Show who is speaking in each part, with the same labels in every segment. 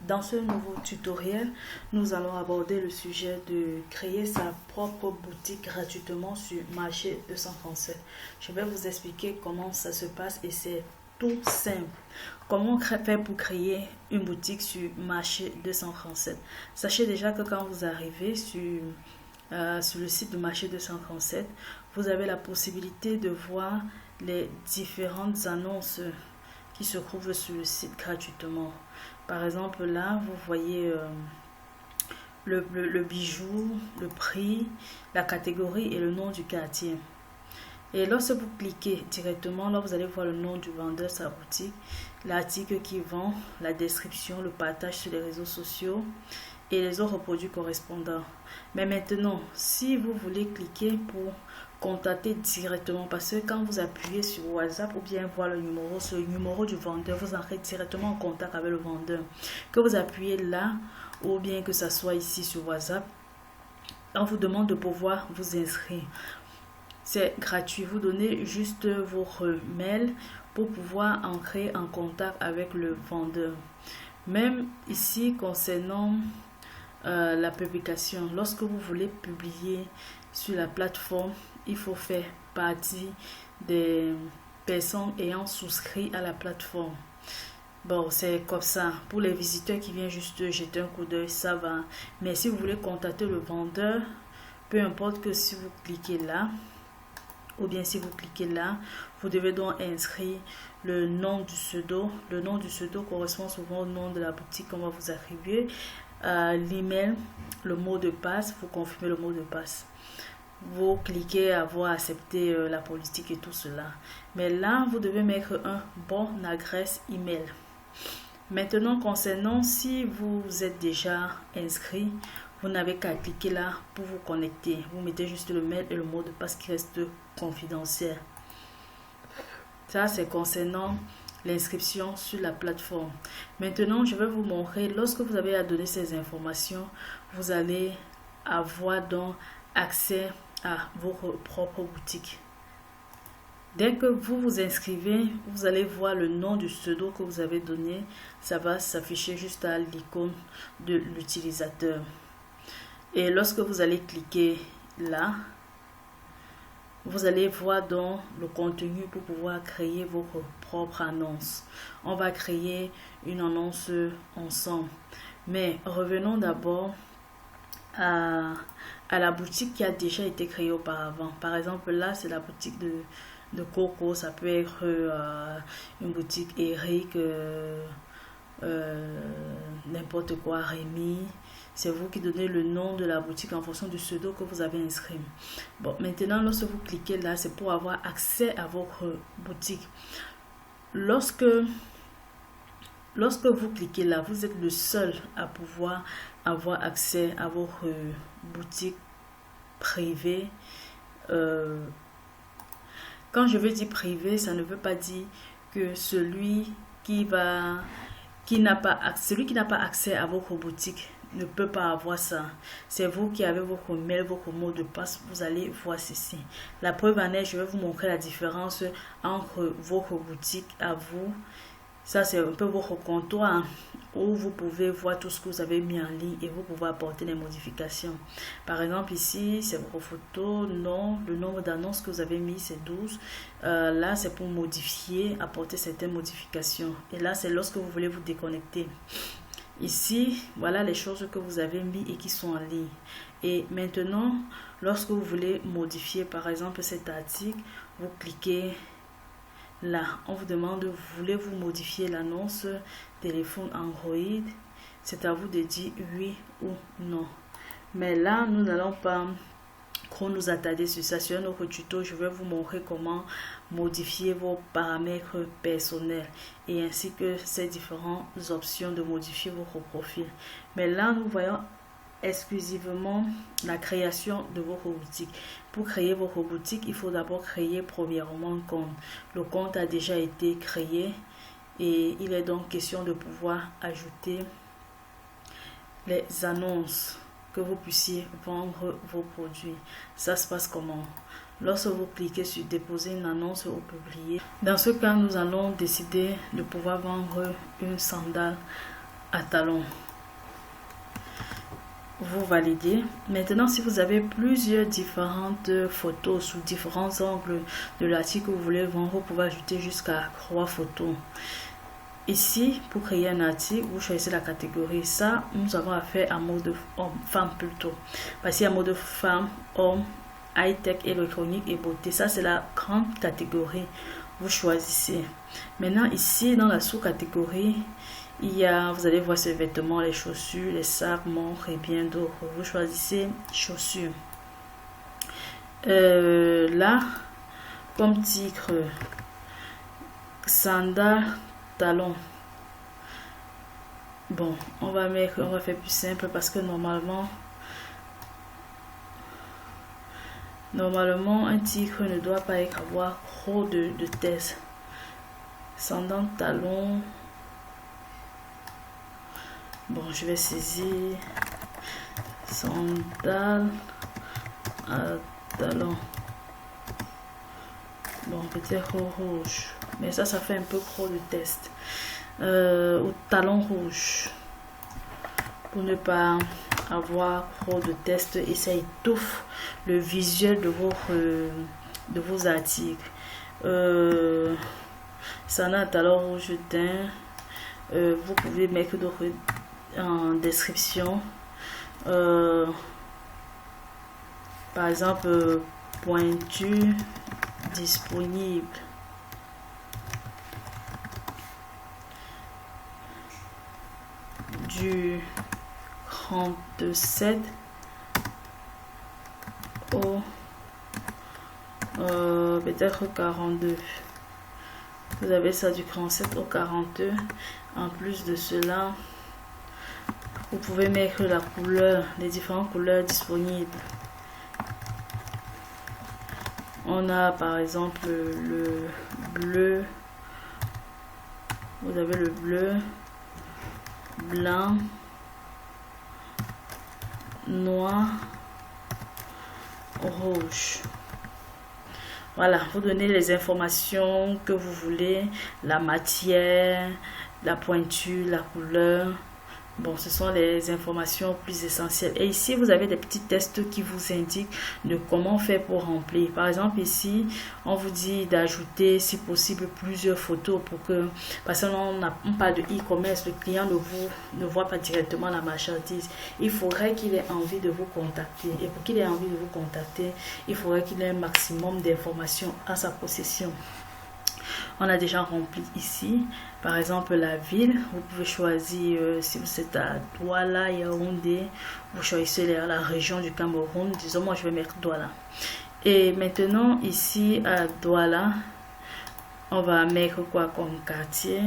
Speaker 1: Dans ce nouveau tutoriel, nous allons aborder le sujet de créer sa propre boutique gratuitement sur Marché 237. Je vais vous expliquer comment ça se passe et c'est tout simple. Comment faire pour créer une boutique sur Marché 237? Sachez déjà que quand vous arrivez sur le site de Marché 237, vous avez la possibilité de voir les différentes annonces qui se trouvent sur le site gratuitement. Par exemple, là, vous voyez le bijou, le prix, la catégorie et le nom du quartier. Et lorsque vous cliquez directement, là, vous allez voir le nom du vendeur, sa boutique, l'article qui vend, la description, le partage sur les réseaux sociaux et les autres produits correspondants. Mais maintenant, si vous voulez cliquer pour contacter directement, parce que quand vous appuyez sur WhatsApp ou bien voir le numéro du vendeur, vous entrez directement en contact avec le vendeur. Que vous appuyez là ou bien que ça soit ici sur WhatsApp, on vous demande de pouvoir vous inscrire. C'est gratuit, vous donnez juste votre mail pour pouvoir entrer en contact avec le vendeur. Même ici concernant la publication, lorsque vous voulez publier sur la plateforme, il faut faire partie des personnes ayant souscrit à la plateforme. Bon, c'est comme ça. Pour les visiteurs qui viennent juste jeter un coup d'œil, ça va. Mais si vous voulez contacter le vendeur, peu importe que si vous cliquez là, ou bien si vous cliquez là, vous devez donc inscrire le nom du pseudo. Le nom du pseudo correspond souvent au nom de la boutique qu'on va vous attribuer. L'email, le mot de passe, vous confirmez le mot de passe. Vous cliquez à avoir accepté la politique et tout cela. Mais là, vous devez mettre un bon adresse email. Maintenant, concernant si vous êtes déjà inscrit, vous n'avez qu'à cliquer là pour vous connecter. Vous mettez juste le mail et le mot de passe qui reste confidentiel. Ça, c'est concernant l'inscription sur la plateforme. Maintenant, je vais vous montrer, lorsque vous avez à donner ces informations, vous allez avoir donc accès à votre propre boutique. Dès que vous vous inscrivez, vous allez voir le nom du pseudo que vous avez donné. Ça va s'afficher juste à l'icône de l'utilisateur. Et lorsque vous allez cliquer là, vous allez voir donc le contenu pour pouvoir créer votre propre annonce. On va créer une annonce ensemble. Mais revenons d'abord à la boutique qui a déjà été créée auparavant. Par exemple, là, c'est la boutique de Coco. Ça peut être une boutique Eric, n'importe quoi, Rémi. C'est vous qui donnez le nom de la boutique en fonction du pseudo que vous avez inscrit. Bon, maintenant, lorsque vous cliquez là, c'est pour avoir accès à votre boutique. Lorsque vous cliquez là, vous êtes le seul à pouvoir avoir accès à votre boutique privée. Quand je veux dire privé, ça ne veut pas dire que celui qui n'a pas accès à votre boutique ne peut pas avoir ça. C'est vous qui avez votre mail, votre mot de passe. Vous allez voir ceci. La preuve en est, je vais vous montrer la différence entre votre boutique à vous. Ça, c'est un peu votre comptoir où vous pouvez voir tout ce que vous avez mis en ligne et vous pouvez apporter des modifications. Par exemple, ici, c'est vos photos, non, le nombre d'annonces que vous avez mis, c'est 12. Là, c'est pour modifier, apporter certaines modifications. Et là, c'est lorsque vous voulez vous déconnecter. Ici, voilà les choses que vous avez mis et qui sont en ligne. Et maintenant, lorsque vous voulez modifier, par exemple, cet article, vous cliquez là. On vous demande, voulez-vous modifier l'annonce téléphone Android? C'est à vous de dire oui ou non. Mais là, nous n'allons pas nous attarder sur ça. Sur un autre tuto, je vais vous montrer comment modifier vos paramètres personnels et ainsi que ces différentes options de modifier votre profil. Mais là, nous voyons exclusivement la création de votre boutique. Pour créer votre boutique, il faut d'abord créer premièrement un compte. Le compte a déjà été créé et il est donc question de pouvoir ajouter les annonces que vous puissiez vendre vos produits. Ça se passe comment? Lorsque vous cliquez sur déposer une annonce ou publier, dans ce cas, nous allons décider de pouvoir vendre une sandale à talons. Vous validez. Maintenant, si vous avez plusieurs différentes photos sous différents angles de l'article que vous voulez vendre, vous pouvez ajouter jusqu'à 3 photos. Ici, pour créer un article, vous choisissez la catégorie. Ça, nous avons affaire à mode homme, femme plutôt. Parce qu'il y a mode femme, homme, high-tech, électronique et beauté. Ça, c'est la grande catégorie. Vous choisissez. Maintenant, ici, dans la sous-catégorie, il y a, vous allez voir ces vêtements, les chaussures, les sacs, montres et bien d'autres. Vous choisissez chaussures. Là, comme titre, sandales, talons. Bon, on va faire plus simple parce que normalement, un titre ne doit pas avoir trop de texte. Sandales, talons. Bon, je vais saisir sandales à talons. Bon, peut-être rouge. Mais ça fait un peu trop de texte. Au talon rouge. Pour ne pas avoir trop de texte et ça étouffe le visuel de vos articles. Ça n'a talon rouge teint. Vous pouvez mettre d'autres en description. Par exemple, pointure disponible. Du 37 au peut-être 42. Vous avez ça du 37 au 42. En plus de cela, vous pouvez mettre la couleur, les différentes couleurs disponibles. On a par exemple le bleu. Vous avez le bleu, blanc, noir, rouge. Voilà, vous donnez les informations que vous voulez, la matière, la pointure, la couleur. Bon, ce sont les informations plus essentielles. Et ici, vous avez des petits tests qui vous indiquent de comment faire pour remplir. Par exemple, ici, on vous dit d'ajouter, si possible, plusieurs photos pour que, parce qu'on parle de e-commerce, le client ne voit pas directement la marchandise. Il faudrait qu'il ait envie de vous contacter. Et pour qu'il ait envie de vous contacter, il faudrait qu'il ait un maximum d'informations à sa possession. On a déjà rempli ici, par exemple la ville. Vous pouvez choisir, si vous êtes à Douala, Yaoundé, vous choisissez la région du Cameroun. Disons, moi je vais mettre Douala. Et maintenant ici à Douala, on va mettre quoi comme quartier.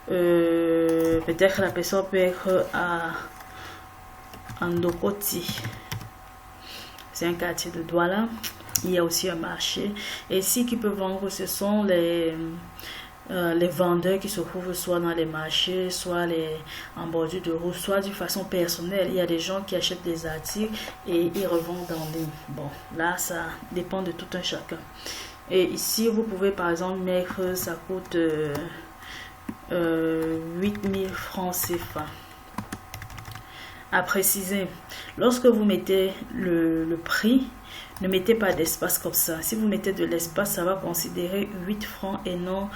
Speaker 1: Peut-être la personne peut être à Andokoti. C'est un quartier de Douala. Il y a aussi un marché. Et ici, qui peut vendre, ce sont les vendeurs qui se trouvent soit dans les marchés, soit en bordure de route, soit d'une façon personnelle. Il y a des gens qui achètent des articles et ils revendent en ligne. Bon, là, ça dépend de tout un chacun. Et ici, vous pouvez par exemple mettre, ça coûte 8000 francs CFA. À préciser, lorsque vous mettez le prix, ne mettez pas d'espace comme ça. Si vous mettez de l'espace, ça va considérer 8 francs et non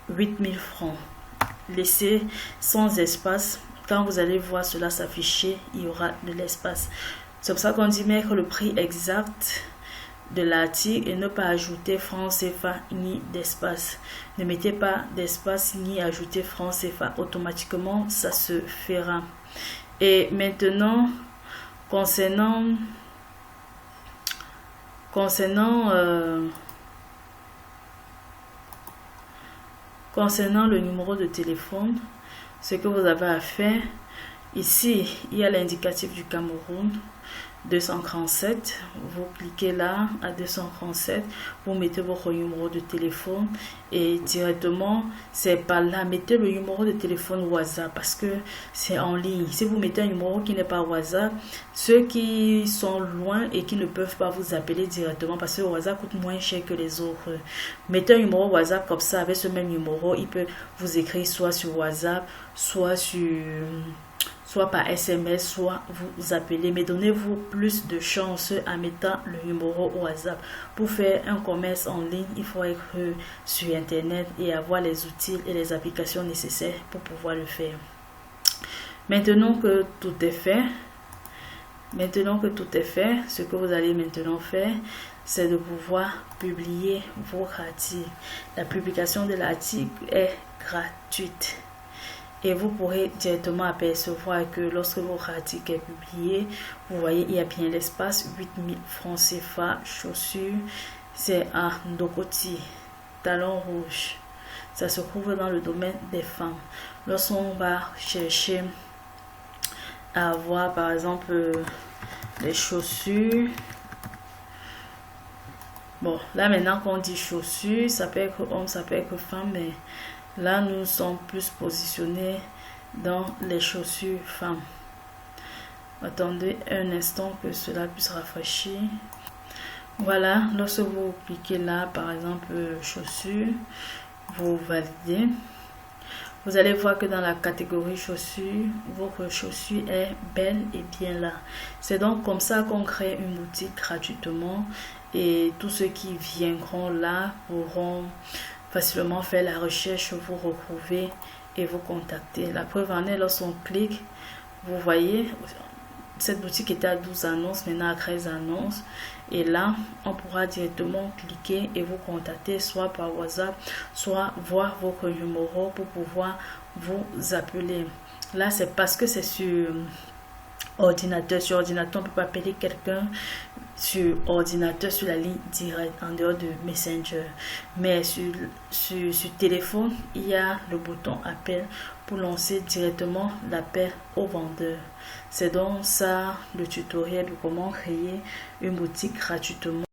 Speaker 1: 8000 francs. Laissez sans espace. Quand vous allez voir cela s'afficher, il y aura de l'espace. C'est pour ça qu'on dit mettre le prix exact de l'article et ne pas ajouter francs CFA ni d'espace. Ne mettez pas d'espace ni ajouter francs CFA. Automatiquement, ça se fera. Et maintenant, concernant le numéro de téléphone, ce que vous avez à faire, Ici, il y a l'indicatif du Cameroun, 237. Vous cliquez là à 237, vous mettez votre numéro de téléphone et directement c'est par là. Mettez le numéro de téléphone WhatsApp parce que c'est en ligne. Si vous mettez un numéro qui n'est pas WhatsApp, ceux qui sont loin et qui ne peuvent pas vous appeler directement parce que WhatsApp coûte moins cher que les autres, mettez un numéro WhatsApp comme ça. Avec ce même numéro, il peut vous écrire soit sur WhatsApp, soit par SMS, soit vous appelez. Mais donnez-vous plus de chance en mettant le numéro WhatsApp. Pour faire un commerce en ligne, il faut être sur Internet et avoir les outils et les applications nécessaires pour pouvoir le faire. Maintenant que tout est fait, ce que vous allez maintenant faire, c'est de pouvoir publier votre article. La publication de l'article est gratuite. Et vous pourrez directement apercevoir que lorsque votre article est publié, vous voyez, il y a bien l'espace 8000 francs CFA, chaussures, c'est à Ndokoti, talon rouge. Ça se trouve dans le domaine des femmes. Lorsqu'on va chercher à avoir, par exemple, les chaussures. Bon, là maintenant qu'on dit chaussures, ça peut être homme, ça peut être femme, mais là, nous sommes plus positionnés dans les chaussures femmes. Attendez un instant que cela puisse rafraîchir. Voilà, lorsque vous cliquez là, par exemple, chaussures, vous validez. Vous allez voir que dans la catégorie chaussures, votre chaussure est belle et bien là. C'est donc comme ça qu'on crée une boutique gratuitement et tous ceux qui viendront là pourront facilement faire la recherche, vous retrouver et vous contacter. La preuve en est, lorsqu'on clique, vous voyez, cette boutique était à 12 annonces, maintenant à 13 annonces. Et là, on pourra directement cliquer et vous contacter, soit par WhatsApp, soit voir votre numéro pour pouvoir vous appeler. Là, c'est parce que c'est sur ordinateur. Sur ordinateur, on ne peut pas appeler quelqu'un sur ordinateur, sur la ligne directe, en dehors de Messenger. Mais sur téléphone, il y a le bouton appel pour lancer directement l'appel au vendeur. C'est donc ça le tutoriel de comment créer une boutique gratuitement.